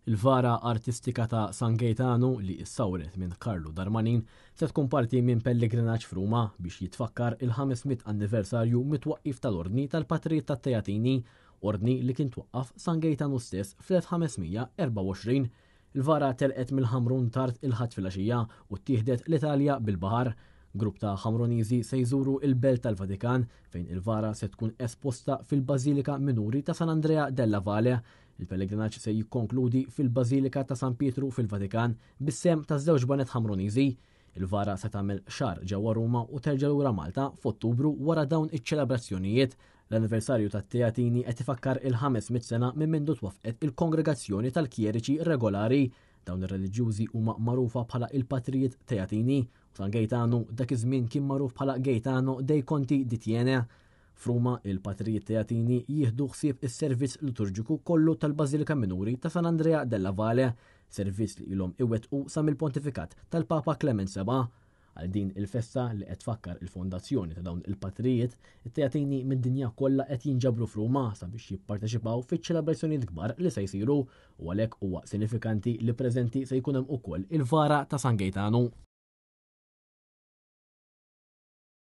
Il-vara artistika ta' San Gaetano li issawret minn Carlo Darmanin se tkun parti minn pellegrinaġġ f'Ruma biex jitfakkar il-500 anniversarju mitwaqqif tal-Ordni tal-Patrijiet tat-Teatini, ordni li kien twaqqaf San Gaetano stess fl-1524. Il-vara telqet mill-Ħamrun tard il-ħadd filgħaxija u ttieħdet l-Italja bil-baħar. Grupp ta' Ħamruniżi se jżuru il-Belt tal-Vatikan fejn il-vara se tkun esposta fil-Bażilika Minuri ta' San Andrea della Valle. Il-pellegrinaġġ se jikkonkludi fil-Bażilika ta' San Pietru fil-Vatikan bis-sem ta' żewġ banet Ħamruniżi. Il-vara se tagħmel xahar ġewwa Ruma u terġa' lura Malta f'Ottubru wara dawn iċ-ċelebrazzjonijiet. L-anniversarju tat-Teatini qed ifakkar il-500 sena minn mindu twafqet il-Kongregazzjoni tal-Kjeriċi Regolari. Dawn ir-reliġjużi huma magħrufa bħala il-Patrijiet Teatini u San Gaetano dak iż-żmien kien magħruf bħala Gaetano dei Conti di Tiene. F'Ruma il-Patrijiet Teatini jieħdu ħsieb is-servizz liturġiku kollu tal-Bażilika Minuri ta' San Andrea della Valle, servizz li ilhom iwettqu sa mill-pontifikat tal-Papa Clement VII. Għal din il-festa li qed tfakkar il-fondazzjoni ta' dawn il-Patrijiet, it-Teatini mid-dinja kollha qed jinġabru f'Ruma sabiex jipparteċipaw fiċ-ċelebrazzjonijiet kbar li se jsiru u għalhekk huwa sinifikanti li preżenti se jkun hemm ukoll il-vara ta' San Gaetano.